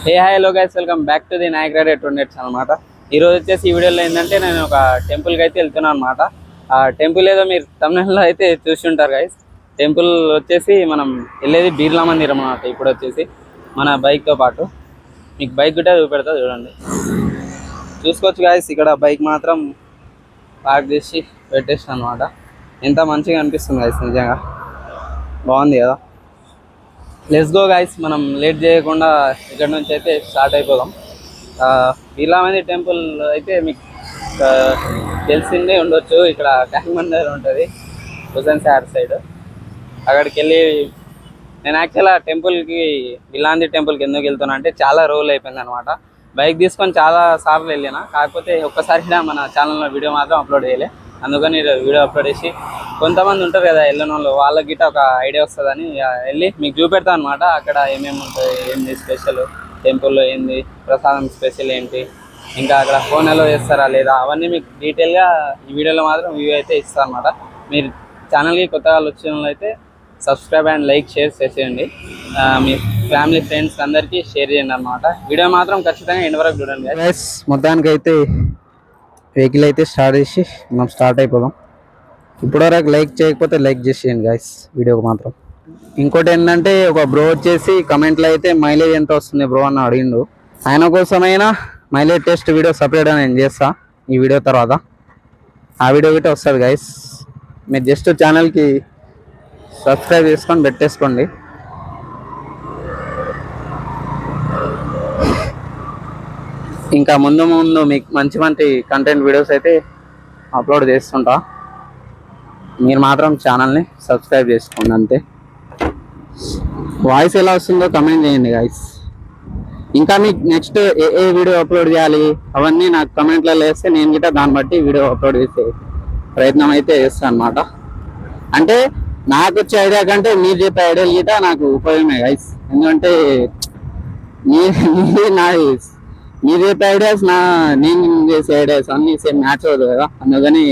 Hi hello guys, welcome back to the Nayak red channel అనమాట. ఈరోజు వచ్చేసి ఈ వీడియోలో ఏంటంటే నేను ఒక టెంపుల్కి అయితే వెళ్తున్నాను అనమాట. ఆ టెంపుల్ ఏదో మీరు తమిళనాడులో అయితే చూస్తుంటారు గైస్. టెంపుల్ వచ్చేసి మనం వెళ్ళేది బిర్లా మందిరం అనమాట. ఇప్పుడు వచ్చేసి మన బైక్తో పాటు మీకు బైక్ కూడా చూపెడతా చూడండి. చూసుకోవచ్చు గైస్, ఇక్కడ బైక్ మాత్రం పార్క్ చేసి పెట్టేస్తాను అనమాట. ఎంత మంచిగా అనిపిస్తుంది గైస్, నిజంగా బాగుంది కదా. లెట్స్ గో గైస్, మనం లేట్ చేయకుండా ఇక్కడ నుంచి అయితే స్టార్ట్ అయిపోదాం. బిర్లా మందిర్ టెంపుల్ అయితే మీకు తెలిసిందే ఉండొచ్చు. ఇక్కడ ట్యాంక్ బండ్ దగ్గర ఉంటుంది, హుసేన్ సాగర్ సైడ్. అక్కడికి వెళ్ళి నేను యాక్చువల్గా టెంపుల్కి బిర్లా మందిర్ టెంపుల్కి ఎందుకు వెళ్తున్నా అంటే చాలా రోజులు అయిపోయింది అనమాట. బైక్ తీసుకొని చాలా సార్లు వెళ్ళినా, కాకపోతే ఒక్కసారి మన ఛానల్లో వీడియో మాత్రం అప్లోడ్ చేయలే. అందుకని వీడియో అప్లోడ్ చేసి కొంతమంది ఉంటారు కదా వెళ్ళిన వాళ్ళు, వాళ్ళకి గిట్ట ఒక ఐడియా వస్తుందని వెళ్ళి మీకు చూపెడతాను అనమాట. అక్కడ ఏమేమి ఉంటుంది, ఏంది స్పెషల్, టెంపుల్లో ఏంది ప్రసాదం స్పెషల్ ఏంటి, ఇంకా అక్కడ ఫోన్ ఎలా చేస్తారా లేదా, అవన్నీ మీకు డీటెయిల్గా ఈ వీడియోలో మాత్రం వ్యూ అయితే ఇస్తాను అనమాట. మీరు ఛానల్కి కొత్తగా వచ్చిన వాళ్ళు అయితే సబ్స్క్రైబ్ అండ్ లైక్ షేర్ చేసేయండి. మీ ఫ్యామిలీ ఫ్రెండ్స్ అందరికీ షేర్ చేయండి అనమాట. వీడియో మాత్రం ఖచ్చితంగా ఎండ్ వరకు చూడండి గైస్. మొత్తానికి అయితే వెహికల్ అయితే స్టార్ట్ చేసి మనం స్టార్ట్ అయిపోదాం. ఇప్పటివరకు లైక్ చేయకపోతే లైక్ చేసేయండి గైస్ వీడియోకి మాత్రం. ఇంకోటి ఏంటంటే, ఒక బ్రో వచ్చేసి కమెంట్లో అయితే మైలేజ్ ఎంత వస్తుంది బ్రో అని అడిగిండు. ఆయన కోసమైనా మైలేజ్ టెస్ట్ వీడియో సపరేట్గా నేను చేస్తా ఈ వీడియో తర్వాత. ఆ వీడియో గిట్ట వస్తుంది గైస్. మీరు జస్ట్ ఛానల్కి సబ్స్క్రైబ్ చేసుకొని పెట్టేసుకోండి. ఇంకా ముందు ముందు మీకు మంచి మంచి కంటెంట్ వీడియోస్ అయితే అప్లోడ్ చేస్తుంటా. మీరు మాత్రం ఛానల్ని సబ్స్క్రైబ్ చేసుకోండి అంతే. వాయిస్ ఎలా వస్తుందో కమెంట్ చేయండి గైస్. ఇంకా మీకు నెక్స్ట్ ఏ వీడియో అప్లోడ్ చేయాలి అవన్నీ నాకు కమెంట్లలో వేస్తే నేను గిట్ట దాన్ని బట్టి వీడియో అప్లోడ్ చేసే ప్రయత్నం అయితే చేస్తాను అనమాట. అంటే నాకు వచ్చే ఐడియా కంటే మీరు చెప్పే ఐడియాలు గిట్ట నాకు ఉపయోగమే గైస్. ఎందుకంటే మీరు చెప్పే ఐడియాస్ నేను చేసే ఐడియాస్ అన్నీ సేమ్ మ్యాచ్ అవ్వదు కదా. అందుకని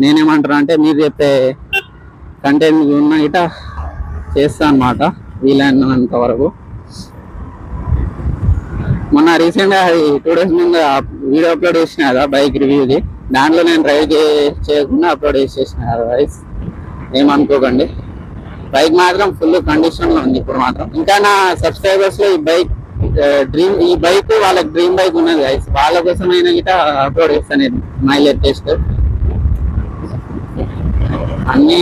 నేనేమంటాను అంటే, మీరు చెప్పే కంటెంట్ ఉన్న గిట్ట చేస్తాను అనమాట వీలైనంత వరకు. మొన్న రీసెంట్గా 2 days ముందు వీడియో అప్లోడ్ చేసిన కదా బైక్ రివ్యూది, దాంట్లో నేను డ్రైవ్ చేయకుండా అప్లోడ్ చేసేసిన కదా గైస్, ఏమనుకోకండి. బైక్ మాత్రం ఫుల్ కండిషన్లో ఉంది ఇప్పుడు మాత్రం. ఇంకా నా సబ్స్క్రైబర్స్లో ఈ బైక్ వాళ్ళకి డ్రీమ్ బైక్ ఉన్నది గైస్, వాళ్ళ కోసమైనా గిట్ట అప్లోడ్ చేస్తాను నేను మైలేజ్ టెస్ట్ అన్నీ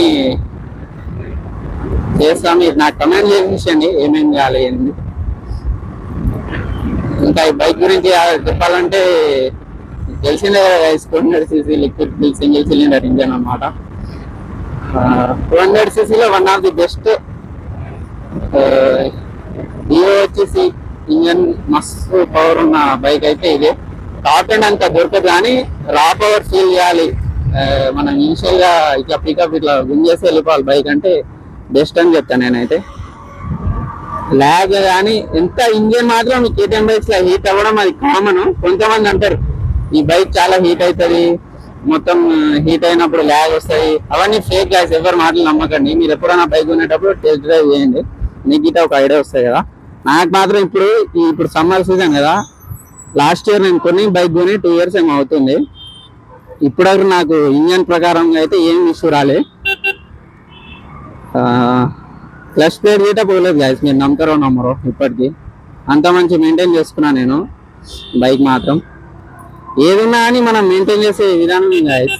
చేస్తాం. మీరు నాకు కమెంట్ చేసేయండి ఏమేమి చేయాలి ఏంది. ఇంకా ఈ బైక్ గురించి చెప్పాలంటే తెలిసిందే కదా guys, 200cc liquid single cylinder engine అనమాట. 200cc one of the best వచ్చేసి ఇంజన్ మస్తు పవర్ ఉన్న బైక్ అయితే ఇదే. టాప్ ఎండ్ అంత దొరకదు కానీ రా పవర్ ఫీల్ చేయాలి. మనం ఇనిషియల్ గా ఇట్లా పికప్ ఇట్లా గుంజేసి వెళ్ళిపోవాలి బైక్ అంటే బెస్ట్ అని చెప్తాను నేనైతే. ల్యాగ్ కానీ ఎంత ఇంజన్ మాత్రం ఈ KTM బైక్స్ లో హీట్ అవ్వడం అది కామన్. కొంతమంది అంటారు ఈ బైక్ చాలా హీట్ అవుతుంది, మొత్తం హీట్ అయినప్పుడు ల్యాగ్ వస్తుంది, అవన్నీ ఫేక్ గాయ్స్, ఎవరు మాటలు నమ్మకండి. మీరు ఎప్పుడైనా బైక్ కొనేటప్పుడు టెస్ట్ డ్రైవ్ చేయండి, మీకు గిట్ట ఒక ఐడియా వస్తుంది కదా. నాకు మాత్రం ఇప్పుడు సమ్మర్ సీజన్ కదా, లాస్ట్ ఇయర్ నేను బైక్ కొని 2 years ఏమో అవుతుంది. ఇప్పటివరకు నాకు ఇంజన్ ప్రకారం అయితే ఏం ఇష్యూ రాలే. క్లచ్ ప్లేట్ గిట్ట పోలేదు గాయస్, మీరు నమ్మకరో నమ్మరో. ఇప్పటికీ అంత మంచి మెయింటైన్ చేసుకున్నా నేను బైక్ మాత్రం. ఏదున్నా కానీ మనం మెయింటైన్ చేసే విధానం guys,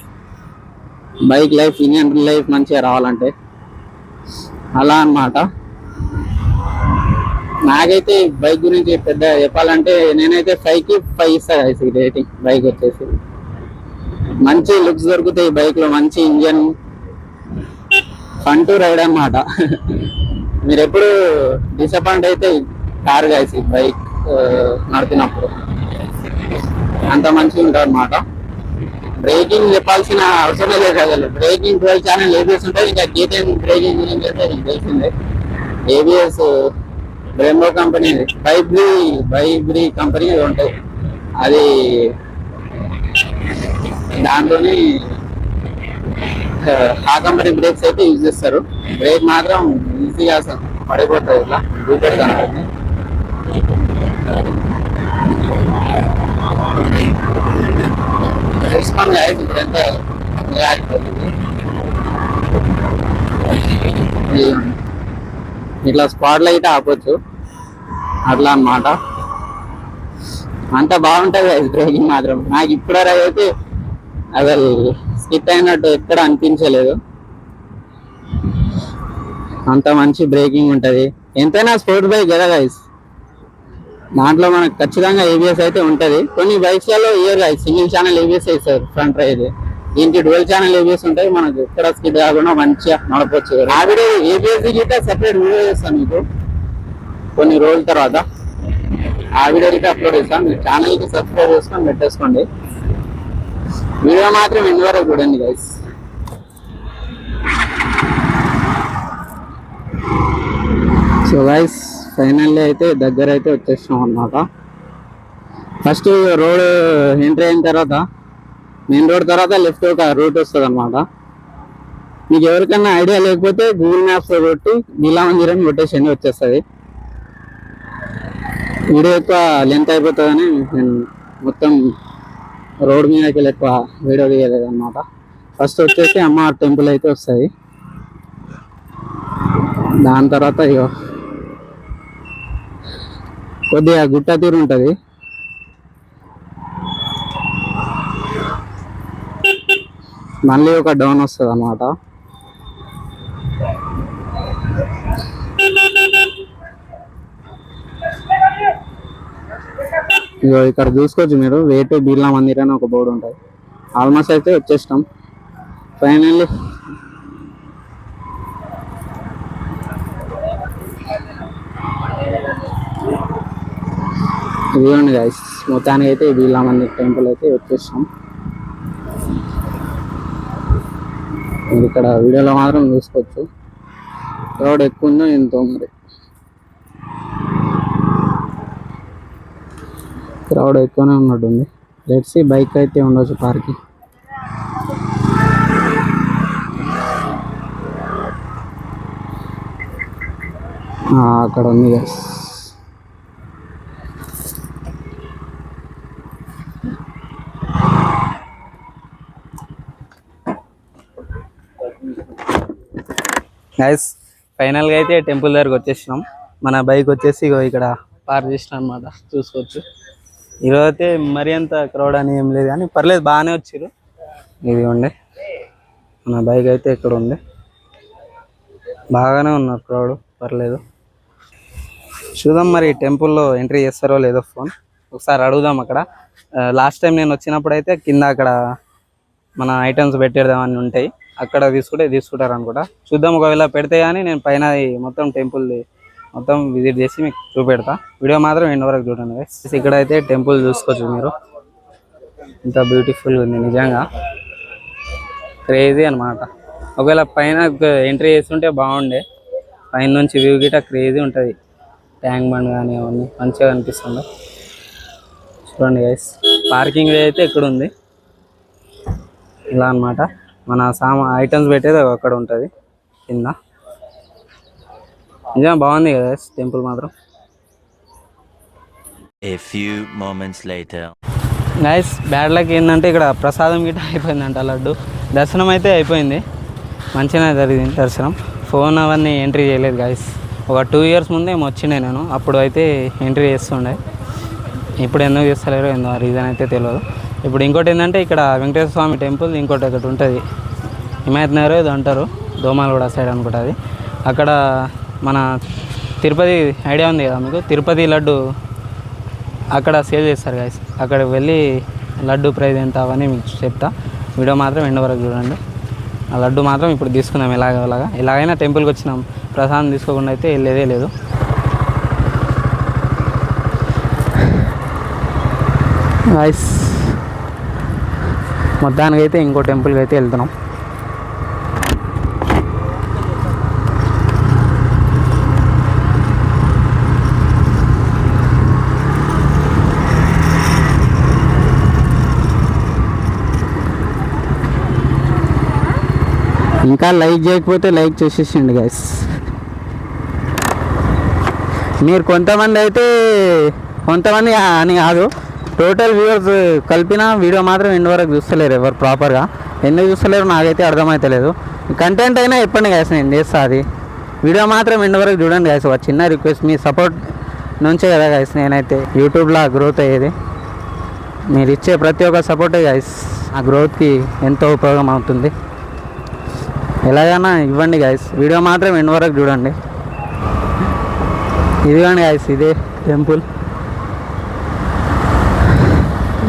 bike life engine life మంచిగా రావాలంటే అలా అన్నమాట. నాకైతే బైక్ గురించి పెద్ద చెప్పాలంటే నేనైతే 5కి 5 ఇస్తా గాయస్ రేటింగ్. బైక్ వచ్చేసి మంచి లుక్స్ దొరుకుతాయి బైక్ లో, మంచి ఇంజన్, ఫన్ టు రైడ్ అన్నమాట. మీరు ఎప్పుడు డిసప్పాయింట్ అయితే కారు గాయస్ బైక్ నడిపినప్పుడు అంత మంచిగా ఉంటుంది అన్నమాట. బ్రేకింగ్ చెప్పాల్సిన అవసరం లేదు కదా, బ్రేకింగ్ 12 ఛానల్ ABS ఉంటుంది. ఇంకా KTM బ్రేకింగ్ గురించి అయితే మీకు తెలిసిందే, ABS బ్రెంబో కంపెనీ, బైబ్రీ కంపెనీ ఉంటాయి. అది దాంట్లోనే ఆ కంపెనీ బ్రేక్స్ అయితే యూజ్ చేస్తారు. బ్రేక్ మాత్రం ఈజీగా పడిపోతుంది, ఇట్లా చూపెడతాను. ఇట్లా స్పాట్ లైట్ ఆపొచ్చు అట్లా అన్నమాట. అంత బాగుంటది బ్రేకింగ్ మాత్రం. నాకు ఇప్పటివరకు అయితే అసలు స్కిట్ అయినట్టు ఎక్కడ అనిపించలేదు. అంత మంచి బ్రేకింగ్ ఉంటది. ఎంతైనా స్పోర్ట్స్ బైక్ కదా గైస్, దాంట్లో మనకు ఖచ్చితంగా ఏబిఎస్ అయితే ఉంటది. కొన్ని బైక్స్ లలో year guys single channel ABS ఇస్తారు ఫ్రంట్ రైడ్. దీనికి డ్యూయల్ ఛానల్ ఏబిఎస్ ఉంటాయి. మనకు ఎక్కడ స్కిడ్ కాకుండా మంచిగా నడపచ్చు. ఆ వీడియో ఏబిఎస్ గిట్ట సెపరేట్ వీడియో చేస్తాను మీకు కొన్ని రోజుల తర్వాత. ఆ వీడియో అయితే అప్లోడ్ చేస్తాను. మీరు ఛానల్ కి సబ్స్క్రైబ్ చేసుకొని పెట్టేసుకోండి. వీడియో మాత్రం ఎన్ని వరకు చూడండి గైస్. సో గైస్ ఫైనల్లీ అయితే దగ్గర అయితే వచ్చేసినాం అన్నమాట. ఫస్ట్ రోడ్ ఎంట్రీ అయిన తర్వాత మెయిన్ రోడ్ తర్వాత లెఫ్ట్ ఒక రూట్ వస్తుంది అనమాట. మీకు ఎవరికైనా ఐడియా లేకపోతే గూగుల్ మ్యాప్స్ లో కొట్టి బిర్లా మందిర్ అని కొట్టేసి వచ్చేస్తుంది. వీడియో ఎక్కువ లెంత్ అయిపోతుందని నేను మొత్తం రోడ్ మీదకి వెళ్ళి ఎక్కువ వీడియో తీయలేదు అనమాట. ఫస్ట్ వచ్చేసి అమ్మవారి టెంపుల్ అయితే వస్తుంది. దాని తర్వాత ఇగో కొద్దిగా గుట్ట తీరు ఉంటుంది. మళ్ళీ ఒక డౌన్ వస్తుంది అన్నమాట. ఇగో ఇక్కడ చూసుకోవచ్చు మీరు, వే టు బిర్లా మందిర్ అని ఒక బోర్డు ఉంటుంది. ఆల్మోస్ట్ అయితే వచ్చేస్తాం ఫైనల్లీ. ఇదిగోండి గైస్, మొత్తానికి అయితే బిర్లా మందిర్ టెంపుల్ అయితే వచ్చేస్తాం. మీరు ఇక్కడ వీడియోలో మాత్రం చూసుకోవచ్చు క్రౌడ్ ఎక్కువ ఉందో ఎంతో. మరి క్రౌడ్ ఎక్కువనే ఉన్నట్టుంది. లెట్స్ బైక్ అయితే ఉండొచ్చు పార్కింగ్. అక్కడ ఉంది గైస్. గైస్ ఫైనల్గా అయితే టెంపుల్ దగ్గరకు వచ్చేసినాం. మన బైక్ వచ్చేసి ఇక్కడ పార్క్ చేసినాం అనమాట, చూసుకోవచ్చు. ఈరోజు అయితే మరీ అంత క్రౌడ్ అని ఏం లేదు కానీ పర్లేదు, బాగానే వచ్చారు. ఇది ఉండే మన బైక్ అయితే ఇక్కడ ఉంది, బాగానే ఉన్నారు క్రౌడ్, పర్లేదు. చూద్దాం మరి టెంపుల్లో ఎంట్రీ చేస్తారో లేదో, ఫోన్ ఒకసారి అడుగుదాం. అక్కడ లాస్ట్ టైం నేను వచ్చినప్పుడు అయితే కింద అక్కడ మన ఐటమ్స్ పెట్టేద్దామని ఉంటాయి, అక్కడ తీసుకుంటారు అనుకుంటా. చూద్దాం, ఒకవేళ పెడితే కానీ నేను పైన మొత్తం టెంపుల్ మొత్తం విజిట్ చేసి మీకు చూపెడతా. వీడియో మాత్రం ఎండ్ వరకు చూడండి. ఇక్కడ అయితే టెంపుల్ చూసుకోవచ్చు మీరు, ఇంత బ్యూటిఫుల్ ఉంది, నిజంగా క్రేజీ అనమాట. ఒకవేళ పైన ఎంట్రీ చేస్తుంటే బాగుండే, పైన నుంచి వ్యూ గిట క్రేజీ ఉంటుంది. ట్యాంక్ బండ్ కానీ అవన్నీ మంచిగా అనిపిస్తుంది. చూడండి గైస్, పార్కింగ్ అయితే ఇక్కడ ఉంది. ఇలా అనమాట, మన ఐటమ్స్ పెట్టేది అక్కడ ఉంటుంది కింద. నిజంగా బాగుంది కదా టెంపుల్ మాత్రం. A few moments later. Guys bad luck ఏంటంటే ఇక్కడ ప్రసాదం గిట్ట అయిపోయిందంట, లడ్డు. దర్శనం అయితే అయిపోయింది, మంచిగా జరిగింది దర్శనం. ఫోన్ అవన్నీ ఎంట్రీ చేయలేదు గైస్. ఒక 2 years ముందే వచ్చిండే నేను, అప్పుడు అయితే ఎంట్రీ చేస్తుండే. ఇప్పుడు ఎందుకు చేస్తలేరు ఏందో రీజన్ అయితే తెలియదు. ఇప్పుడు ఇంకోటి ఏంటంటే ఇక్కడ వెంకటేశ్వర స్వామి టెంపుల్ ఇంకోటి ఒకటి ఉంటుంది, హిమాయత్ నగర్ ఇది అంటారు, దోమాలగూడ సైడ్ అనుకుంటుంది. అక్కడ మన తిరుపతి ఐడియా ఉంది కదా మీకు, తిరుపతి లడ్డు అక్కడ సేల్ చేస్తారు గైస్. అక్కడ వెళ్ళి లడ్డు ప్రైస్ ఎంత అవన్నీ మీకు చెప్తా. వీడియో మాత్రం ఎండ్ వరకు చూడండి. ఆ లడ్డు మాత్రం ఇప్పుడు తీసుకుందాం ఎలాగైనా టెంపుల్కి వచ్చినాం, ప్రసాదం తీసుకోకుండా అయితే వెళ్ళేదే లేదు. గైస్ మొత్తానికైతే ఇంకో టెంపుల్కి అయితే వెళ్తున్నాం. ఇంకా లైక్ చేయకపోతే లైక్ చేసేసిండి గైస్. మీరు కొంతమంది అయితే కొంతమంది అని కాదు, టోటల్ వ్యూవర్స్ కలిపిన వీడియో మాత్రం ఎండ్ వరకు చూస్తలేరు ఎవరు ప్రాపర్గా. ఎందుకు చూస్తలేరు నాకైతే అర్థమవుతలేదు. కంటెంట్ అయినా చెప్పండి గైస్, నేను చేస్తా. అది వీడియో మాత్రం ఎండ్ వరకు చూడండి గైస్. ఒక చిన్న రిక్వెస్ట్, మీ సపోర్ట్ నుంచే కదా గైస్ నేనైతే యూట్యూబ్లో గ్రోత్ అయ్యేది. మీరు ఇచ్చే ప్రతి ఒక్క సపోర్టే గైస్ ఆ గ్రోత్కి ఎంతో ఉపయోగం అవుతుంది. ఎలాగైనా ఇవ్వండి గైస్, వీడియో మాత్రం ఎండ్ వరకు చూడండి. ఇదిగోండి గైస్, ఇదే టెంపుల్.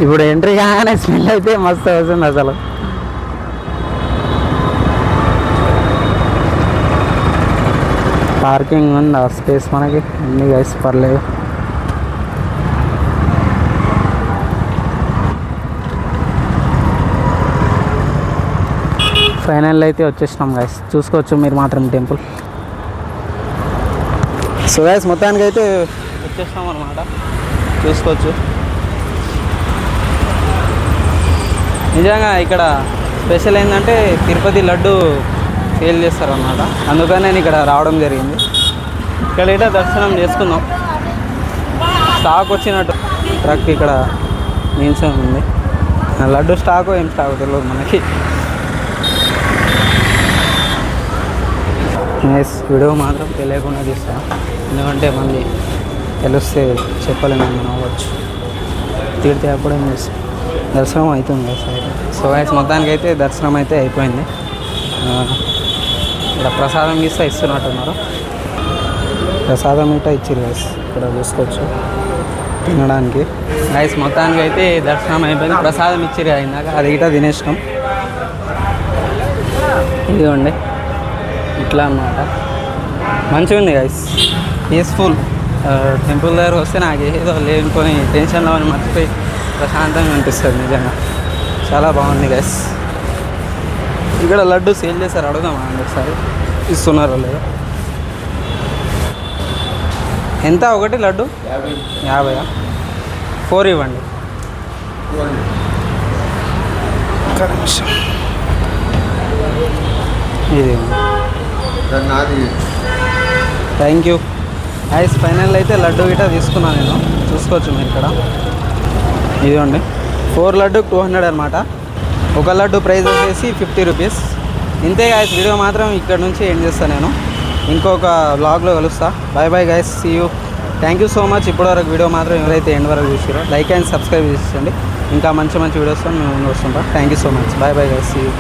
ఇప్పుడు ఎంట్రీ కాగానే స్మెల్ అయితే మస్తు వస్తుంది అసలు. పార్కింగ్ ఉంది, ఆ స్పేస్ మనకి ఉంది గైస్, పర్లేదు. ఫైనల్ అయితే వచ్చేసినాం గైస్, చూసుకోవచ్చు మీరు మాత్రం టెంపుల్. సో గైస్ మొత్తానికి అయితే వచ్చేసినాం అనమాట, చూసుకోవచ్చు. నిజంగా ఇక్కడ స్పెషల్ ఏంటంటే తిరుపతి లడ్డు సేల్ చేస్తారన్నమాట. అందుకని నేను ఇక్కడ రావడం జరిగింది. ఇక్కడ ఇట దర్శనం చేసుకుందాం. స్టాక్ వచ్చినట్టు ట్రక్ ఇక్కడ నిల్చొని ఉంది. లడ్డు స్టాకు ఏం స్టాక్ తెలియదు మనకి. వీడియో మాత్రం తెలియకుండా తీస్తాను, ఎందుకంటే మళ్ళీ తెలిస్తే చెప్పలేము మనం అవ్వచ్చు. తీరితే అప్పుడేం చేస్తాం. దర్శనం అవుతుంది కదా. సో గైస్ మొత్తానికి అయితే దర్శనం అయితే అయిపోయింది. ఇక్కడ ప్రసాదం ఇస్తున్నట్టున్నారు. ప్రసాదం ఇట్లా ఇచ్చారు గైస్, ఇక్కడ చూసుకోవచ్చు తినడానికి. గైస్ మొత్తానికి అయితే దర్శనం అయిపోయింది, ప్రసాదం ఇచ్చారు అయినాక అది ఇట్లా తినేసినాం. ఇదిగోండి ఇట్లా అన్నమాట. మంచిగా ఉంది గైస్, పీస్ఫుల్. టెంపుల్ దగ్గర వస్తే నాకు ఏదో లేనుకొని టెన్షన్లో అని మర్చిపోయి ప్రశాంతంగా అనిపిస్తుంది. నిజంగా చాలా బాగుంది గైస్. ఇక్కడ లడ్డు సేల్ చేశారు, అడుగుదామా ఒకసారి ఇస్తున్నారో లేదో. ఎంత ఒకటి లడ్డు? 50. 4 ఇవ్వండి. ఇది థ్యాంక్ యూ గైస్. ఫైనల్ అయితే లడ్డు గిట్ట తీసుకున్నాను నేను, చూసుకోవచ్చు మీరు ఇక్కడ. ఇదిగోండి 4 లడ్డు 200 అనమాట. ఒక లడ్డు ప్రైస్ వచ్చేసి 50 రూపీస్. ఇంతే గైస్, వీడియో మాత్రం ఇక్కడ నుంచి ఎండ్ చేస్తాను నేను. ఇంకొక వ్లాగ్లో కలుస్తా. Bye bye guys, see you. Thank you so much. ఇప్పటివరకు వీడియో మాత్రం ఎవరైతే ఎండ్ వరకు చూసారో లైక్ అండ్ సబ్స్క్రైబ్ చేసేయండి. ఇంకా మంచి మంచి వీడియోస్తో మేము ముందు వస్తుంటాం. Thank you so much. Bye bye guys, see you.